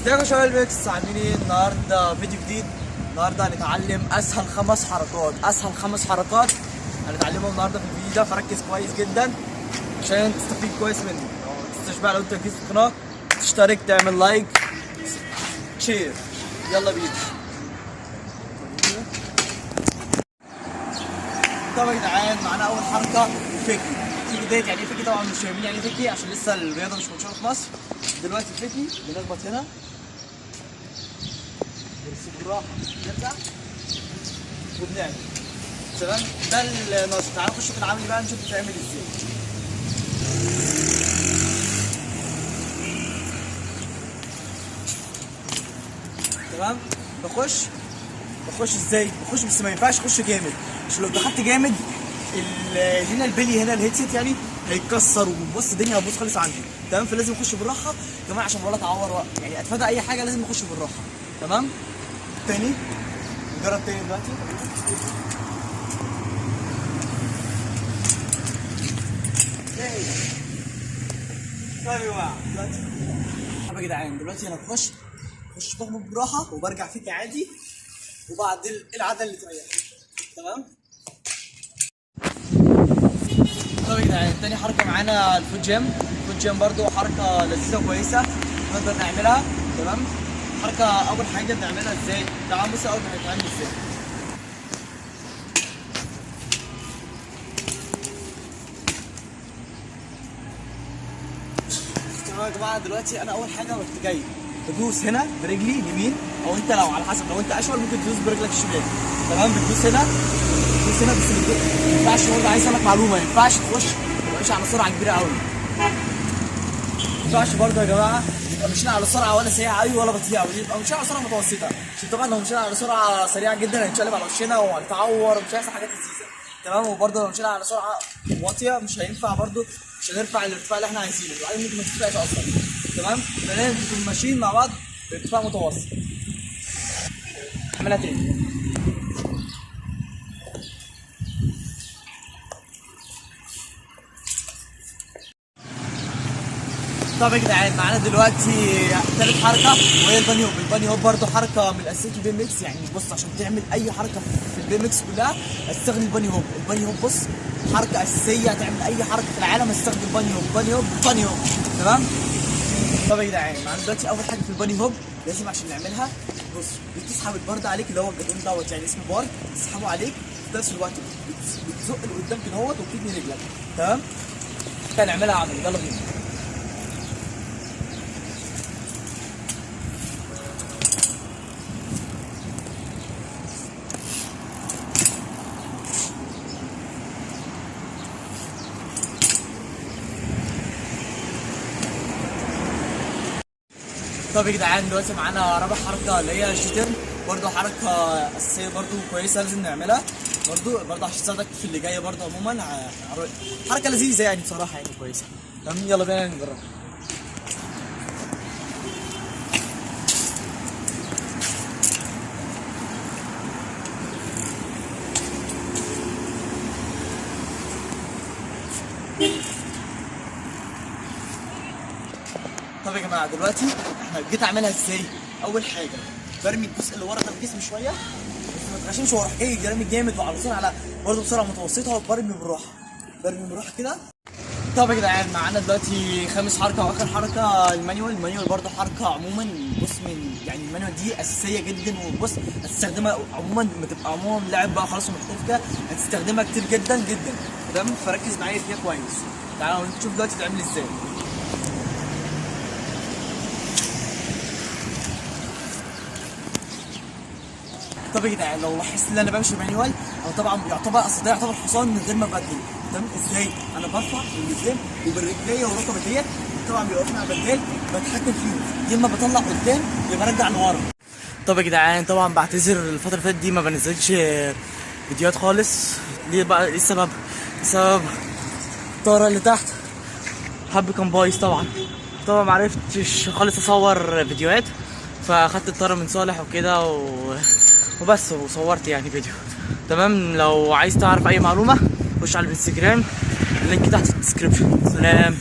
ازيكم يا شباب الميكس، عاملين ايه؟ النهارده فيديو جديد. النهارده هنتعلم اسهل خمس حركات هنتعلمهم النهارده في الفيديو ده، فركز كويس جدا عشان تستفيد كويس مني. ما تنساش بقى لو انت جديد في القناه تشترك، تعمل لايك، شير. يلا بينا. طبعا يا جدعان معانا اول حركه فكي. الفكي ديت يعني ايه فكي؟ طبعا مش فاهمين يعني ايه فكي عشان لسه الرياضه مش منتشره في مصر. دلوقتي الفكي بنخبط هنا بالراحه، نرجع وبنعمل تمام. ده النص. تعالوا نخش في العملي بقى نشوف بتعمل ازاي. تمام. بخش ازاي؟ بخش بس ما ينفعش اخش جامد عشان لو دخلت جامد هنا البلي، هنا الهيدسيت يعني هيتكسر وبص الدنيا هتبوظ خالص عندي. تمام. فلازم اخش بالراحه كمان عشان ولا اتعور يعني اتفادى اي حاجه. لازم اخش بالراحه. تمام. تاني نجرب تاني دلوقتي. طيب يا جماعه دلوقتي يا جدعان دلوقتي انا بخش بخبط براحه وبرجع فيك عادي وبعد العاده اللي تريح. تمام. طيب يا جدعان تاني حركه معانا الفوت جيم. الفوت جيم برضو حركه لذيذه وكويسه نقدر نعملها. تمام. حركه اول حاجه بنعملها ازاي؟ تعال بص اول ما هتتعمل ازاي. تمام يا جماعه دلوقتي انا اول حاجه رحت جاي بدوس هنا برجلي اليمين، او انت لو على حسب لو انت اشول ممكن تدوس برجلك الشمال. تمام. بتدوس هنا بس ما ينفعش. برضه عايز اقول لك معلومه، ما ينفعش تخش تبقى على سرعه كبيره قوي. ما ينفعش برضه يا جماعه يبقى ماشيين على سرعه ولا سريعه قوي ولا بطيئه قوي، يبقى ماشيين على سرعه متوسطه. عشان طبعا لو مشينا على سرعه سريعه جدا هنتشقلب على وشنا وهنتعور ومش هيحصل حاجات لذيذه. تمام. وبرضه لو مشينا على سرعه واطيه مش هينفع برضه، مش هنرفع الارتفاع اللي احنا عايزينه، وبعدين ممكن ما ترتفعش اصلا. تمام. فلازم نكون ماشيين مع بعض بارتفاع متوسط. اعملها تاني. طب يا جدعان معانا دلوقتي تالت حركه وهي الباني هوب. الباني هوب برضه حركه من اساسيات البي ام اكس. يعني بص عشان تعمل اي حركه في البي ام اكس كلها هتستخدم الباني هوب. الباني هوب بص حركه اساسيه، تعمل اي حركه في العالم هتستخدم الباني هوب. باني هوب. تمام. طب يا جدعان معانا دلوقتي اول حاجه في الباني هوب لازم عشان نعملها بص بتسحب البارد عليك اللي هو الجدون دوت يعني اسمه بارد، تسحبه عليك في نفس الوقت بتزق لقدام كده اهوت وبتبني رجلك. تمام. هنعملها عملي. يلا بينا. طب يا جدعان دلوقتي معانا رابع حركه اللي هي الشتيرن. برضه حركه اساسيه برضه كويسه لازم نعملها برضه عشان تساعدك في اللي جايه برضه. عموما حركه لذيذه يعني بصراحه يعني كويسه. تمام. يلا بينا نجربها. طب يا جماعه دلوقتي احنا جيت اعملها ازاي؟ اول حاجه برمي الجزء اللي ورا ده الجسم شويه بس ما تغشمش واروح جاي رامي جامد وعلى طول على برضه بسرعه متوسطه وبرمي بالراحه كده. طب يا جدعان معانا دلوقتي خامس حركه واخر حركه المانيوال برضه حركه عموما بص من يعني المانيوال دي اساسيه جدا. وبص هتستخدمها عموما لما تبقى عموما لاعب بقى خلاص ومحترف كده هتستخدمها كتير جدا. تمام. فركز معايا فيها كويس. تعالوا نشوف دلوقتي بتعمل ازاي. طب يا جدعان لو لاحظت ان انا بمشي مانيوال او طبعا ده يعتبر حصان من غير ما ابدل. تمام. ازاي؟ انا برفع من قدام وبالرجليه والركبه ديت طبعا بيوقفني على البدال بتحكم فيهم، يا اما بطلع قدام يا برجع لورا. طب يا جدعان طبعا بعتذر الفتره اللي فاتت دي ما بنزلش فيديوهات خالص. ليه بقى؟ ايه السبب؟ الطاره اللي تحت حب كان بايظ طبعا ما عرفتش خالص اصور فيديوهات، فاخدت الطاره من صالح وكده وبس وصورت يعني فيديو. تمام. لو عايز تعرف اي معلومه خش على الانستجرام، اللينك تحت في الديسكربشن. سلام.